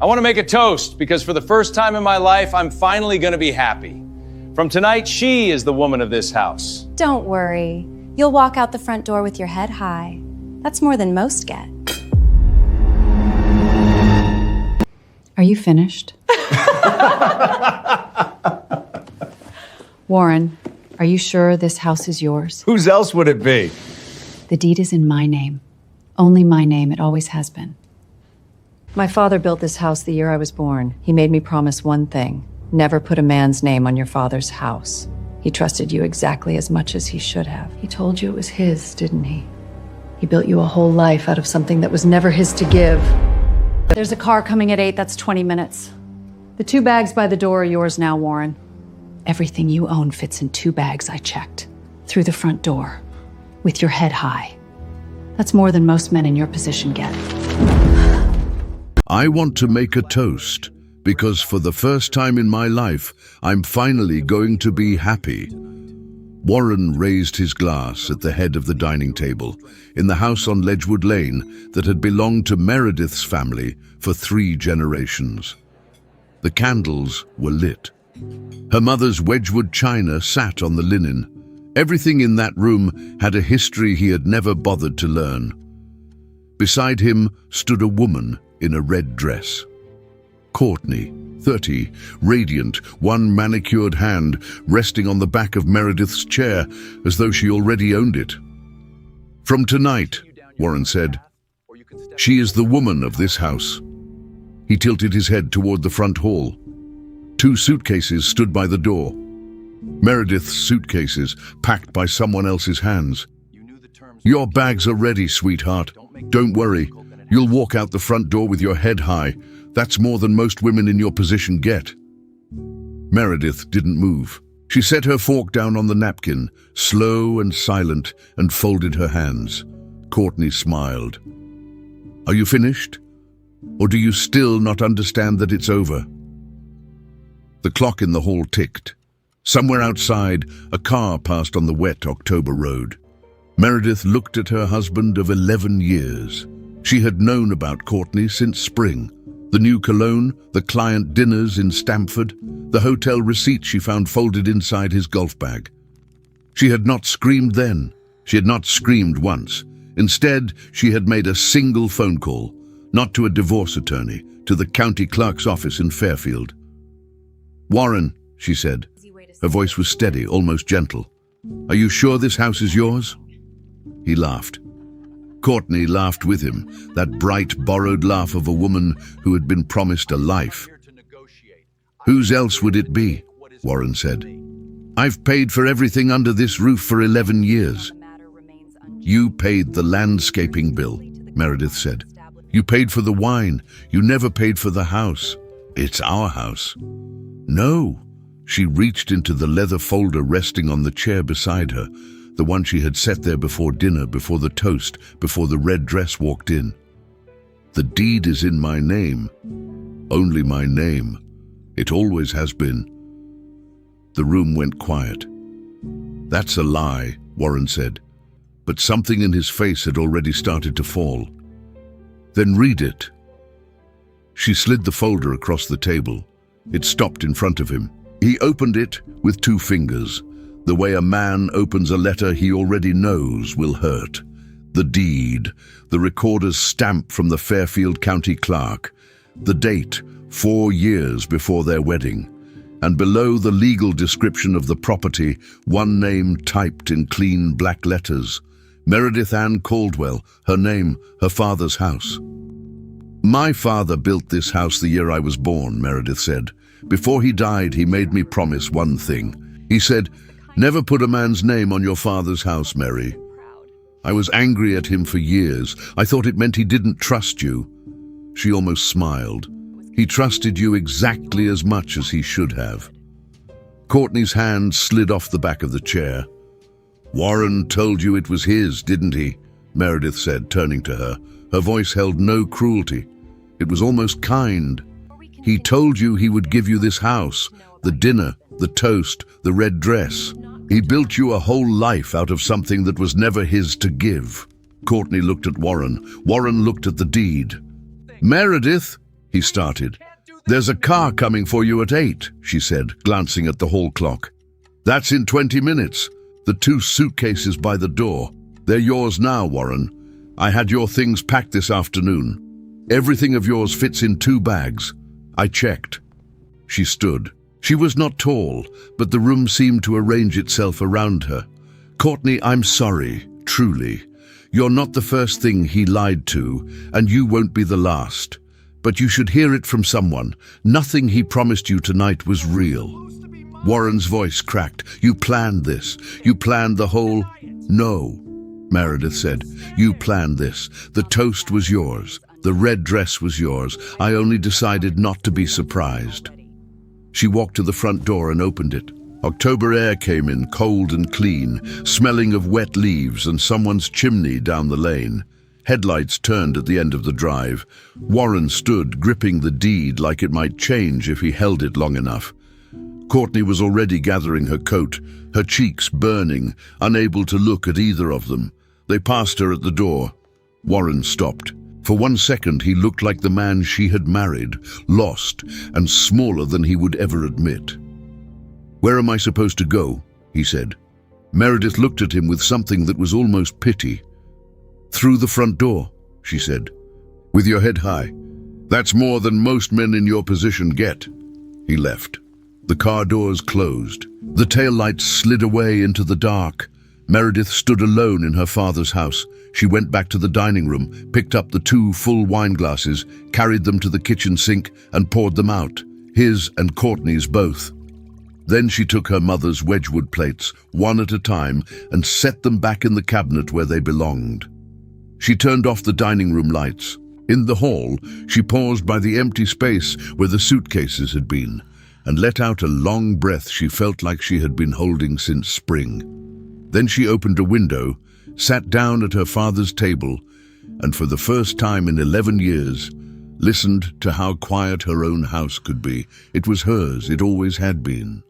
I want to make a toast because for the first time in my life, I'm finally going to be happy. From tonight, she is the woman of this house. Don't worry. You'll walk out the front door with your head high. That's more than most get. Are you finished? Warren, are you sure this house is yours? Whose else would it be? The deed is in my name. Only my name. It always has been. My father built this house the year I was born. He made me promise one thing: never put a man's name on your father's house. He trusted you exactly as much as he should have. He told you it was his, didn't he? He built you a whole life out of something that was never his to give. There's a car coming at 8. That's 20 minutes. The 2 bags by the door are yours now, Warren. Everything you own fits in 2 bags I checked. Through the front door. With your head high. That's more than most men in your position get. I want to make a toast, because for the first time in my life, I'm finally going to be happy. Warren raised his glass at the head of the dining table in the house on Ledgewood Lane that had belonged to Meredith's family for 3 generations. The candles were lit. Her mother's Wedgwood china sat on the linen. Everything in that room had a history he had never bothered to learn. Beside him stood a woman in a red dress. Courtney, 30, radiant, one manicured hand resting on the back of Meredith's chair as though she already owned it. From tonight, Warren said, she is the woman of this house. He tilted his head toward the front hall. 2 suitcases stood by the door. Meredith's suitcases, packed by someone else's hands. Your bags are ready, sweetheart. Don't worry. You'll walk out the front door with your head high. That's more than most women in your position get. Meredith didn't move. She set her fork down on the napkin, slow and silent, and folded her hands. Courtney smiled. Are you finished? Or do you still not understand that it's over? The clock in the hall ticked. Somewhere outside, a car passed on the wet October road. Meredith looked at her husband of 11 years. She had known about Courtney since spring. The new cologne, the client dinners in Stamford, the hotel receipt she found folded inside his golf bag. She had not screamed then. She had not screamed once. Instead, she had made a single phone call, not to a divorce attorney, to the county clerk's office in Fairfield. Warren, she said. Her voice was steady, almost gentle. Are you sure this house is yours? He laughed. Courtney laughed with him, that bright, borrowed laugh of a woman who had been promised a life. Whose else would it be? Warren said. I've paid for everything under this roof for 11 years. You paid the landscaping bill, Meredith said. You paid for the wine. You never paid for the house. It's our house. No. She reached into the leather folder resting on the chair beside her, the one she had set there before dinner, before the toast, before the red dress walked in. The deed is in my name. Only my name. It always has been. The room went quiet. That's a lie, Warren said, but something in his face had already started to fall. Then read it. She slid the folder across the table. It stopped in front of him. He opened it with 2 fingers, the way a man opens a letter he already knows will hurt. The deed, the recorder's stamp from the Fairfield County Clerk, the date, 4 years before their wedding, and below the legal description of the property, one name typed in clean black letters. Meredith Ann Caldwell, her name, her father's house. My father built this house the year I was born, Meredith said. Before he died, he made me promise one thing. He said, never put a man's name on your father's house, Mary. I was angry at him for years. I thought it meant he didn't trust you. She almost smiled. He trusted you exactly as much as he should have. Courtney's hand slid off the back of the chair. Warren told you it was his, didn't he? Meredith said, turning to her. Her voice held no cruelty. It was almost kind. He told you he would give you this house, the dinner, the toast, the red dress. He built you a whole life out of something that was never his to give. Courtney looked at Warren. Warren looked at the deed. Meredith, he he started. "There's a car coming for you at 8, she said, glancing at the hall clock. "That's in 20 minutes. The 2 suitcases by the door. They're yours now, Warren. I had your things packed this afternoon. Everything of yours fits in 2 bags. I checked." She stood. She was not tall, but the room seemed to arrange itself around her. "Courtney, I'm sorry, truly. You're not the first thing he lied to, and you won't be the last. But you should hear it from someone. Nothing he promised you tonight was real." Warren's voice cracked. "You planned this. You planned the whole—" "No," Meredith said. "You planned this. The toast was yours. The red dress was yours. I only decided not to be surprised." She walked to the front door and opened it. October air came in, cold and clean, smelling of wet leaves and someone's chimney down the lane. Headlights turned at the end of the drive. Warren stood, gripping the deed like it might change if he held it long enough. Courtney was already gathering her coat, her cheeks burning, unable to look at either of them. They passed her at the door. Warren stopped. For 1 second, he looked like the man she had married, lost and smaller than he would ever admit. "Where am I supposed to go?" he said. Meredith looked at him with something that was almost pity. "Through the front door," she said. "With your head high. That's more than most men in your position get." He left. The car doors closed. The taillights slid away into the dark. Meredith stood alone in her father's house. She went back to the dining room, picked up the 2 full wine glasses, carried them to the kitchen sink and poured them out, his and Courtney's both. Then she took her mother's Wedgwood plates, one at a time, and set them back in the cabinet where they belonged. She turned off the dining room lights. In the hall, she paused by the empty space where the suitcases had been, and let out a long breath she felt like she had been holding since spring. Then she opened a window, sat down at her father's table, and for the first time in 11 years, listened to how quiet her own house could be. It was hers, it always had been.